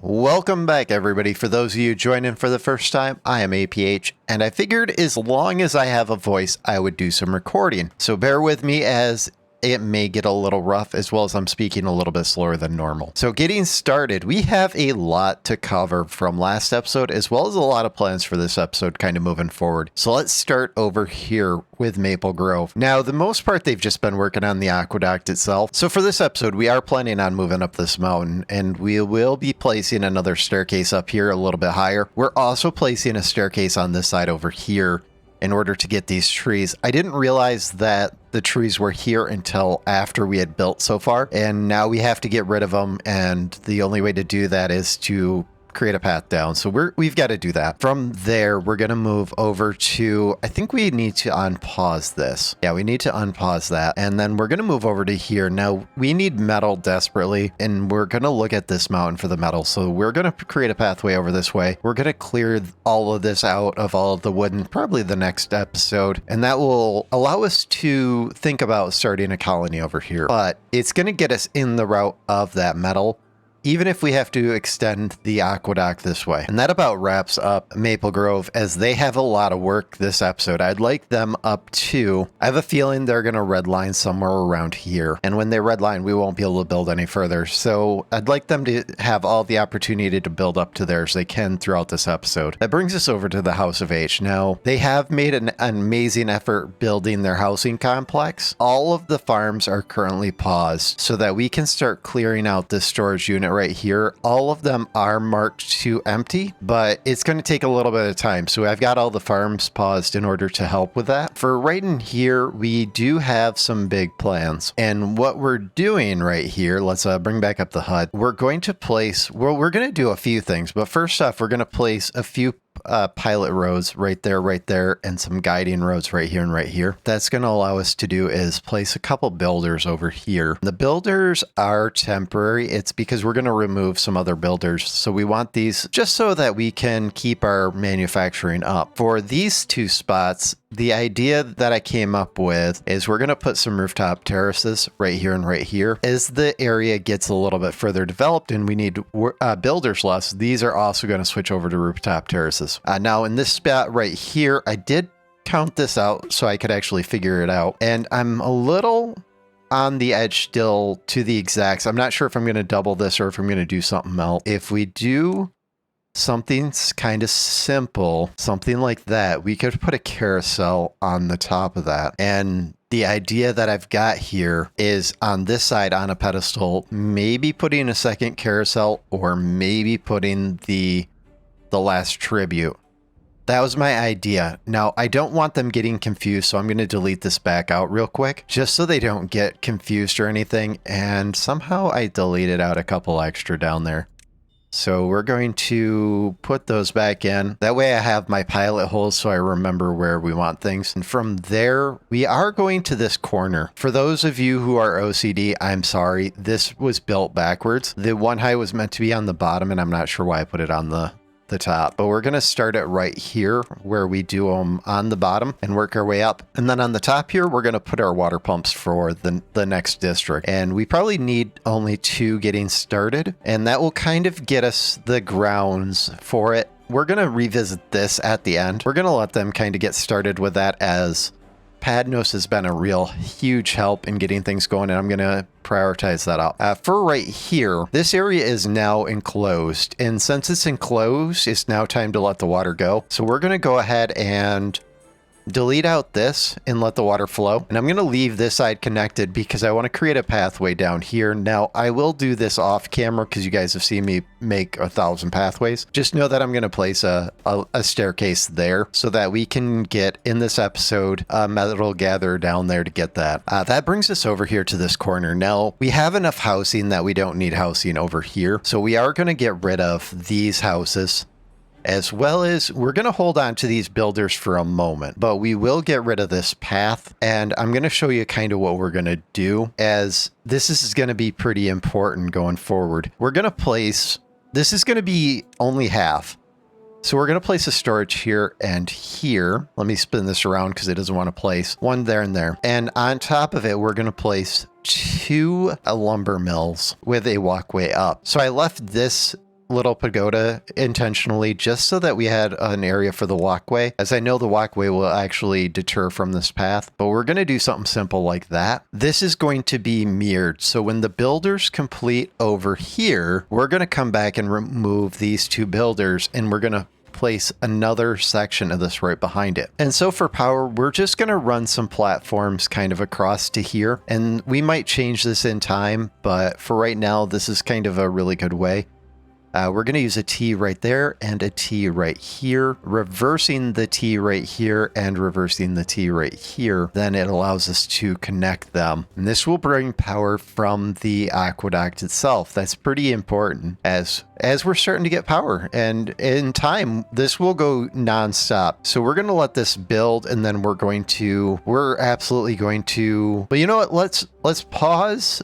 Welcome back, everybody. For those of you joining for the first time, I am APH, and I figured as long as I have a voice, I would do some recording. So bear with me as it may get a little rough, as well as I'm speaking a little bit slower than normal. So getting started, we have a lot to cover from last episode, as well as a lot of plans for this episode kind of moving forward. So let's start over here with Maple Grove. Now, the most part, they've just been working on the aqueduct itself. So for this episode, we are planning on moving up this mountain, and we will be placing another staircase up here a little bit higher. We're also placing a staircase on this side over here in order to get these trees. I didn't realize that the trees were here until after we had built so far, and now we have to get rid of them, and the only way to do that is to create a path down. So we've got to do that. From there, we're going to move over to, I think we need to unpause this. Yeah, we need to unpause that. And then we're going to move over to here. Now, we need metal desperately, and we're going to look at this mountain for the metal. So we're going to create a pathway over this way. We're going to clear all of this out of all of the wood in probably the next episode. And that will allow us to think about starting a colony over here. But it's going to get us in the route of that metal, even if we have to extend the aqueduct this way. And that about wraps up Maple Grove, as they have a lot of work this episode. I'd like them up to, I have a feeling they're going to redline somewhere around here. And when they redline, we won't be able to build any further. So I'd like them to have all the opportunity to build up to there as they can throughout this episode. That brings us over to the House of H. Now, they have made an amazing effort building their housing complex. All of the farms are currently paused so that we can start clearing out this storage unit right here. All of them are marked to empty, but it's going to take a little bit of time. So I've got all the farms paused in order to help with that. For right in here, we do have some big plans. And what we're doing right here, let's bring back up the HUD. We're going to place, well, we're going to do a few things, but first off, we're going to place a few pilot roads right there, and some guiding roads right here and right here. That's going to allow us to do is place a couple builders over here. The builders are temporary. It's because we're going to remove some other builders. So we want these just so that we can keep our manufacturing up. For these two spots, the idea that I came up with is we're going to put some rooftop terraces right here and right here. As the area gets a little bit further developed and we need builders less, these are also going to switch over to rooftop terraces. Now in this spot right here, I did count this out so I could actually figure it out. And I'm a little on the edge still to the exacts. I'm not sure if I'm going to double this or if I'm going to do something else. If we do something kind of simple, something like that, we could put a carousel on the top of that. And the idea that I've got here is on this side on a pedestal, maybe putting a second carousel or maybe putting the last tribute. That was my idea. Now, I don't want them getting confused, so I'm going to delete this back out real quick, just so they don't get confused or anything. And somehow I deleted out a couple extra down there. So we're going to put those back in. That way I have my pilot holes so I remember where we want things. And from there, we are going to this corner. For those of you who are OCD, I'm sorry. This was built backwards. The one high was meant to be on the bottom, and I'm not sure why I put it on the top, but we're going to start it right here where we do them on the bottom and work our way up. And then on the top here, we're going to put our water pumps for the next district. And we probably need only 2 getting started, and that will kind of get us the grounds for it. We're going to revisit this at the end. We're going to let them kind of get started with that, as Padnos has been a real huge help in getting things going, and I'm going to prioritize that out. For right here, this area is now enclosed, and since it's enclosed, it's now time to let the water go. So we're going to go ahead and delete out this and let the water flow. And I'm going to leave this side connected because I want to create a pathway down here. Now, I will do this off camera because you guys have seen me make 1,000 pathways. Just know that I'm going to place a staircase there so that we can get in this episode a metal gatherer down there to get that. That brings us over here to this corner. Now, we have enough housing that we don't need housing over here. So we are going to get rid of these houses, as well as we're going to hold on to these builders for a moment, but we will get rid of this path. And I'm going to show you kind of what we're going to do, as this is going to be pretty important going forward. We're going to place, this is going to be only half. So we're going to place a storage here and here. Let me spin this around because it doesn't want to place one there and there. And on top of it, we're going to place 2 lumber mills with a walkway up. So I left this little pagoda intentionally just so that we had an area for the walkway, as I know the walkway will actually deter from this path, but we're going to do something simple like that. This is going to be mirrored. So when the builders complete over here, we're going to come back and remove these two builders, and we're going to place another section of this right behind it. And so for power, we're just going to run some platforms kind of across to here, and we might change this in time, but for right now, this is kind of a really good way. We're going to use a T right there and a T right here, reversing the T right here and reversing the T right here. Then it allows us to connect them. And this will bring power from the aqueduct itself. That's pretty important as we're starting to get power. And in time, this will go nonstop. So we're going to let this build, and then we're absolutely going to, but you know what? Let's pause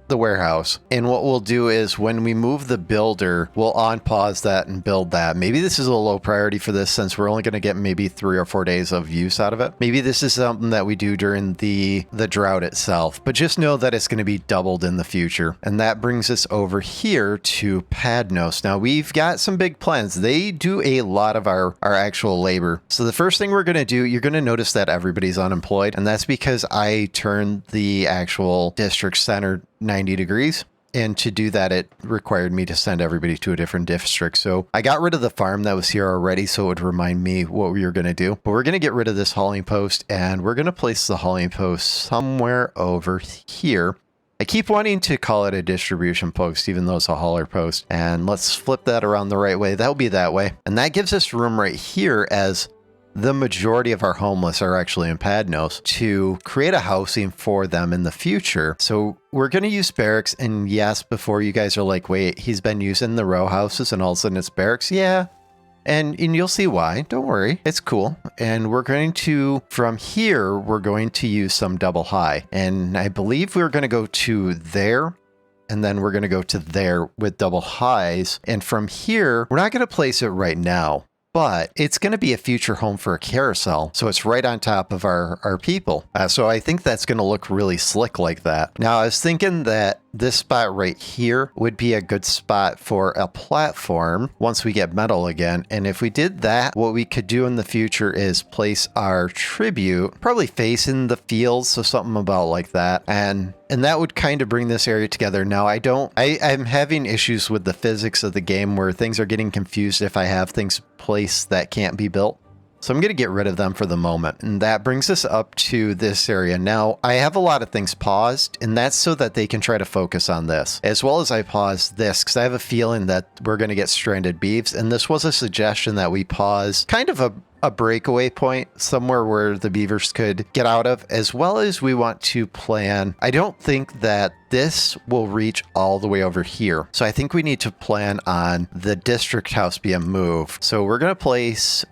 the warehouse. And what we'll do is when we move the builder, we'll unpause that and build that. Maybe this is a low priority for this since we're only going to get maybe 3 or 4 days of use out of it. Maybe this is something that we do during the drought itself, but just know that it's going to be doubled in the future. And that brings us over here to Padnos. Now we've got some big plans. They do a lot of our actual labor. So the first thing we're going to do, you're going to notice that everybody's unemployed. And that's because I turned the actual district center 90 degrees. And to do that, it required me to send everybody to a different district. So I got rid of the farm that was here already, so it would remind me what we were going to do. But we're going to get rid of this hauling post, and we're going to place the hauling post somewhere over here. I keep wanting to call it a distribution post, even though it's a hauler post. And let's flip that around the right way. That'll be that way. And that gives us room right here, as the majority of our homeless are actually in Padnos, to create a housing for them in the future. So we're going to use barracks. And yes, before you guys are like, wait, he's been using the row houses and all of a sudden it's barracks. Yeah. And you'll see why. Don't worry. It's cool. And we're going to, from here, we're going to use some double high. And I believe we're going to go to there. And then we're going to go to there with double highs. And from here, we're not going to place it right now, but it's going to be a future home for a carousel. So it's right on top of our people. So I think that's going to look really slick like that. Now I was thinking that this spot right here would be a good spot for a platform once we get metal again. And if we did that, what we could do in the future is place our tribute probably facing the fields. So something about like that. And that would kind of bring this area together. Now I'm having issues with the physics of the game where things are getting confused if I have things placed that can't be built. So I'm going to get rid of them for the moment. And that brings us up to this area. Now, I have a lot of things paused, and that's so that they can try to focus on this. As well as I pause this, because I have a feeling that we're going to get stranded beeves. And this was a suggestion that we pause kind of a breakaway point somewhere where the beavers could get out of, as well as we want to plan. I don't think that this will reach all the way over here. So I think we need to plan on the district house being moved. So we're going to place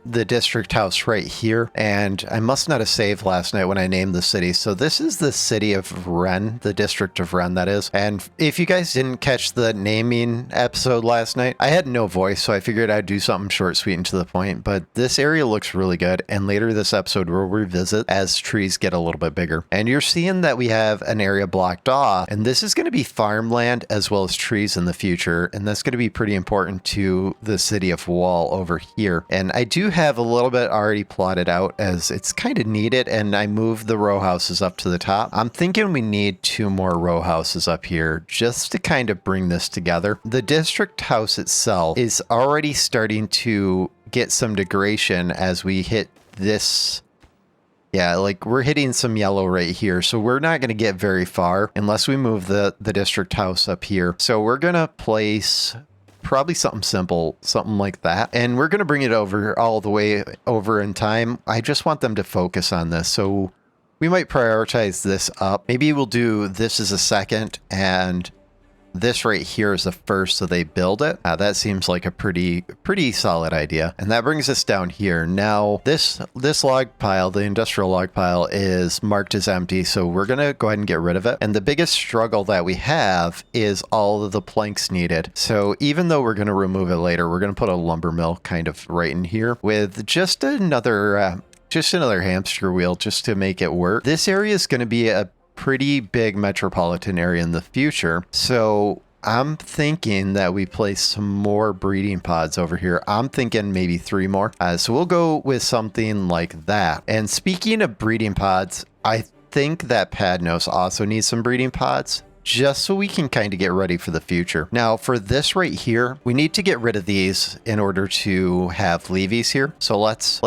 the district house right here, and I must not have saved last night when I named the city. So this is the city of Wren, the district of Wren, that is. And if you guys didn't catch the naming episode last night, I had no voice, so I figured I'd do something short, sweet, and to the point. But this area looks really good, and later this episode we'll revisit as trees get a little bit bigger. And you're seeing that we have an area blocked off, and this is going to be farmland as well as trees in the future, and that's going to be pretty important to the city of Wall over here. And I do have a little bit already plotted out as it's kind of needed, and I moved the row houses up to the top. I'm thinking we need 2 more row houses up here just to kind of bring this together. The district house itself is already starting to get some degradation as we hit this. Yeah, like we're hitting some yellow right here. So we're not going to get very far unless we move the district house up here. So we're going to place probably something simple, something like that. And we're going to bring it over all the way over in time. I just want them to focus on this. So we might prioritize this up. Maybe we'll do this as a second and this right here is the first, so they build it. That seems like a pretty solid idea. And that brings us down here. Now, this log pile, the industrial log pile, is marked as empty, so we're going to go ahead and get rid of it. And the biggest struggle that we have is all of the planks needed. So even though we're going to remove it later, we're going to put a lumber mill kind of right in here with just another hamster wheel just to make it work. This area is going to be a pretty big metropolitan area in the future. So I'm thinking that we place some more breeding pods over here. I'm thinking maybe 3 more. So we'll go with something like that. And speaking of breeding pods, I think that Padnos also needs some breeding pods, just so we can kind of get ready for the future. Now, for this right here, we need to get rid of these in order to have levies here. So let's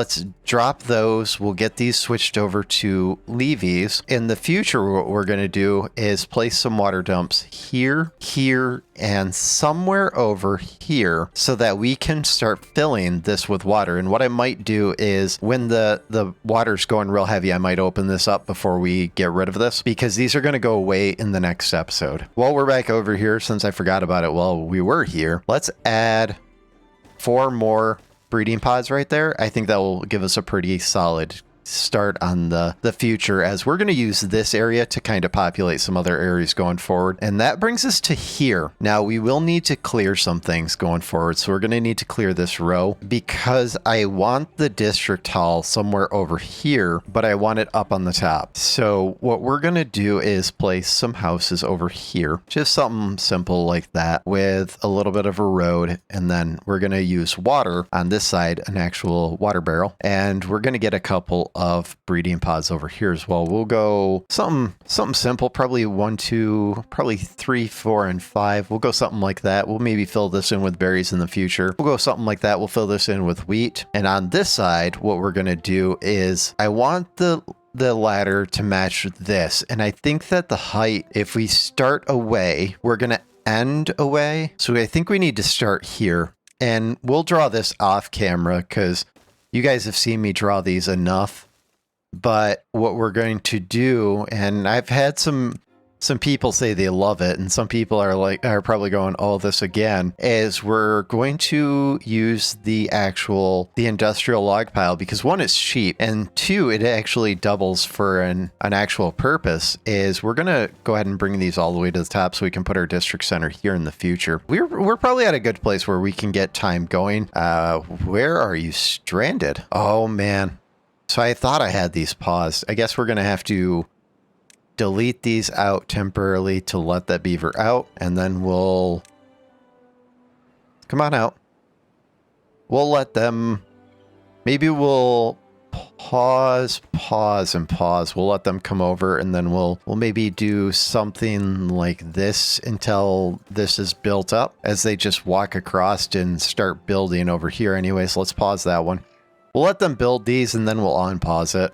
drop those. We'll get these switched over to levies. In the future, what we're going to do is place some water dumps here, here, and somewhere over here so that we can start filling this with water. And what I might do is when the water's going real heavy, I might open this up before we get rid of this, because these are going to go away in the next episode. While we're back over here, since I forgot about it while we were here, let's add 4 more breeding pods right there. I think that will give us a pretty solid start on the future, as we're going to use this area to kind of populate some other areas going forward. And that brings us to here. Now we will need to clear some things going forward. So we're going to need to clear this row because I want the district hall somewhere over here, but I want it up on the top. So what we're going to do is place some houses over here, just something simple like that with a little bit of a road. And then we're going to use water on this side, an actual water barrel. And we're going to get a couple of breeding pods over here as well. We'll go something simple, probably 1, 2, probably 3, 4, and 5. We'll go something like that. We'll maybe fill this in with berries in the future. We'll go something like that. We'll fill this in with wheat. And on this side, what we're going to do is I want the ladder to match this. And I think that the height, if we start away, we're going to end away. So I think we need to start here. And we'll draw this off camera because you guys have seen me draw these enough. But what we're going to do, and I've had some people say they love it, and some people are probably going, oh, this again, is we're going to use the industrial log pile, because 1, it's cheap, and 2, it actually doubles for an actual purpose. Is we're going to go ahead and bring these all the way to the top so we can put our district center here in the future. We're probably at a good place where we can get time going. Where are you stranded? Oh, man. So I thought I had these paused. I guess we're going to have to delete these out temporarily to let that beaver out. And then we'll... Come on out. We'll let them... Maybe we'll pause. We'll let them come over, and then we'll maybe do something like this until this is built up, as they just walk across and start building over here. Anyways, let's pause that one. We'll let them build these, and then we'll unpause it.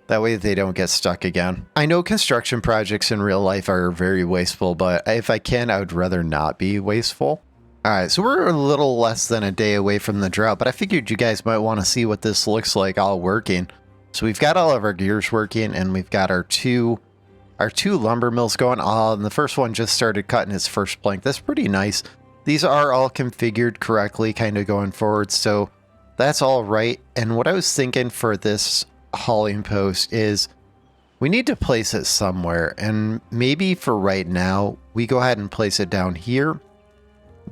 That way they don't get stuck again. I know construction projects in real life are very wasteful, but if I can, I would rather not be wasteful. All right, so we're a little less than a day away from the drought, but I figured you guys might want to see what this looks like all working. So we've got all of our gears working, and we've got our two lumber mills going. Oh, and the first one just started cutting its first plank. That's pretty nice. These are all configured correctly, kind of going forward, so that's all right. And what I was thinking for this hauling post is we need to place it somewhere. And maybe for right now, we go ahead and place it down here,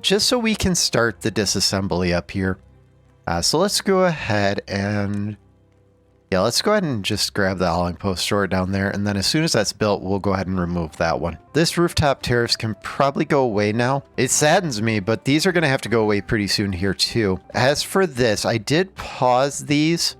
just so we can start the disassembly up here. So let's go ahead and... Yeah, let's go ahead and just grab the hauling post, store it down there, and then as soon as that's built, we'll go ahead and remove that one. This rooftop terrace can probably go away now. It saddens me, but these are going to have to go away pretty soon here too. As for this, I did pause these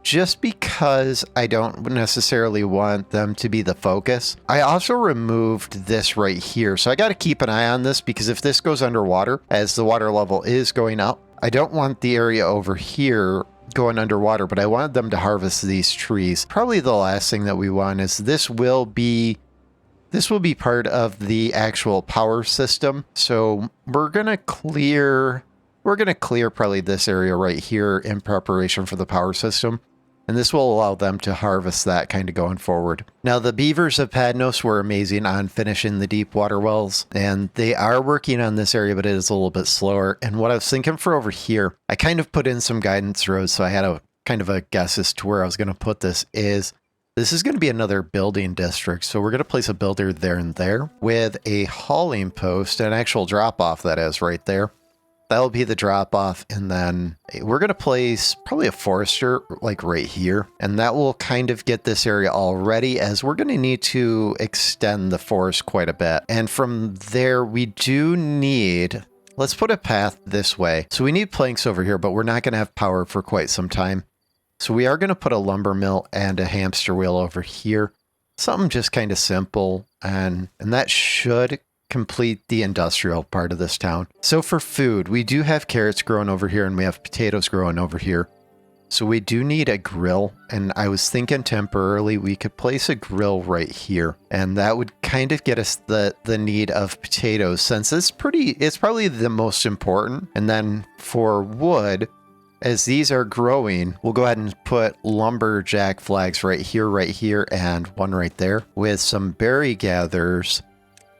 just because I don't necessarily want them to be the focus. I also removed this right here, so I got to keep an eye on this, because if this goes underwater, as the water level is going up, I don't want the area over here going underwater, but I wanted them to harvest these trees. Probably the last thing that we want is this will be part of the actual power system. So we're gonna clear probably this area right here in preparation for the power system. And this will allow them to harvest that kind of going forward. Now, the beavers of Padnos were amazing on finishing the deep water wells, and they are working on this area, but it is a little bit slower. And what I was thinking for over here, I kind of put in some guidance roads, so I had a kind of a guess as to where I was going to put this is going to be another building district. So we're going to place a builder there and there with a hauling post, an actual drop off that is right there. That'll be the drop off. And then we're going to place probably a forester like right here. And that will kind of get this area all ready, as we're going to need to extend the forest quite a bit. And from there, we do need, let's put a path this way. So we need planks over here, but we're not going to have power for quite some time. So we are going to put a lumber mill and a hamster wheel over here. Something just kind of simple. And that should complete the industrial part of this town. So for food, we do have carrots growing over here and we have potatoes growing over here. So we do need a grill, and I was thinking temporarily we could place a grill right here, and that would kind of get us the need of potatoes, since it's probably the most important. And then for wood, as these are growing, we'll go ahead and put lumberjack flags right here, and one right there, with some berry gatherers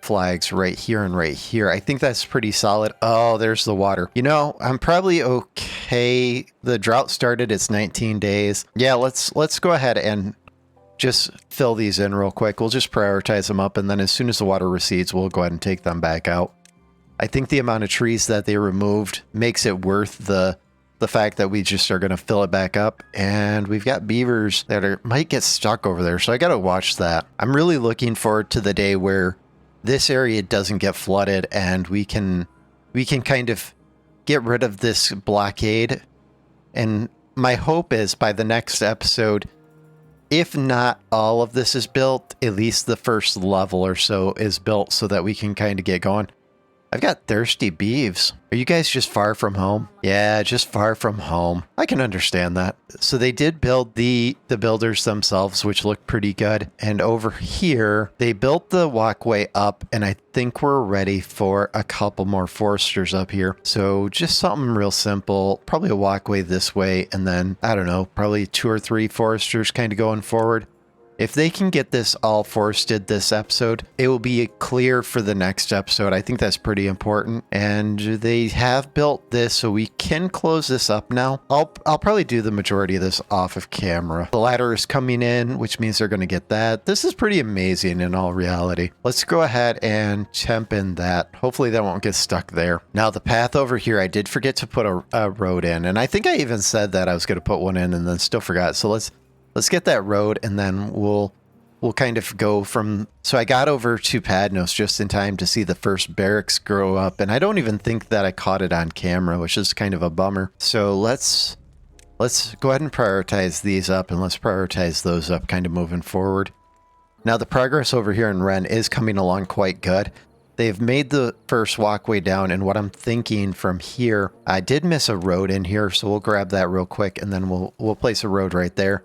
flags right here and right here. I think that's pretty solid. Oh, there's the water. You know, I'm probably okay. The drought started, it's 19 days. Yeah, let's go ahead and just fill these in real quick. We'll just prioritize them up, and then as soon as the water recedes, we'll go ahead and take them back out. I think the amount of trees that they removed makes it worth the fact that we just are going to fill it back up. And we've got beavers that might get stuck over there, so I got to watch that. I'm really looking forward to the day where this area doesn't get flooded and we can kind of get rid of this blockade. And my hope is by the next episode, if not all of this is built, at least the first level or so is built, so that we can kind of get going. I've got thirsty beeves. Are you guys just far from home? Yeah, just far from home. I can understand that. So they did build the builders themselves, which looked pretty good. And over here, they built the walkway up, and I think we're ready for a couple more foresters up here. So just something real simple, probably a walkway this way, and then, I don't know, probably 2 or 3 foresters kind of going forward. If they can get this all forested this episode, it will be clear for the next episode. I think that's pretty important. And they have built this, so we can close this up now. I'll probably do the majority of this off of camera. The ladder is coming in, which means they're going to get that. This is pretty amazing in all reality. Let's go ahead and temp in that. Hopefully that won't get stuck there. Now the path over here, I did forget to put a road in. And I think I even said that I was going to put one in and then still forgot. So let's get that road, and then we'll kind of go from... So I got over to Padnos just in time to see the first barracks grow up, and I don't even think that I caught it on camera, which is kind of a bummer. So let's go ahead and prioritize these up, and let's prioritize those up kind of moving forward. Now the progress over here in Ren is coming along quite good. They've made the first walkway down, and what I'm thinking from here, I did miss a road in here, so we'll grab that real quick, and then we'll place a road right there.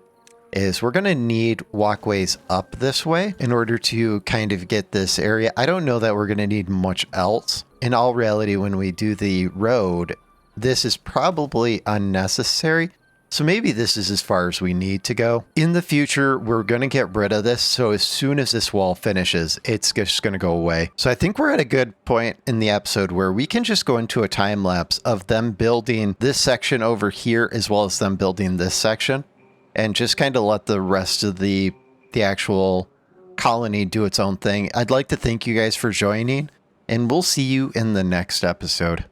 Is we're going to need walkways up this way in order to kind of get this area. I don't know that we're going to need much else. In all reality, when we do the road, this is probably unnecessary. So maybe this is as far as we need to go. In the future, we're going to get rid of this. So as soon as this wall finishes, it's just going to go away. So I think we're at a good point in the episode where we can just go into a time lapse of them building this section over here, as well as them building this section. And just kind of let the rest of the actual colony do its own thing. I'd like to thank you guys for joining, and we'll see you in the next episode.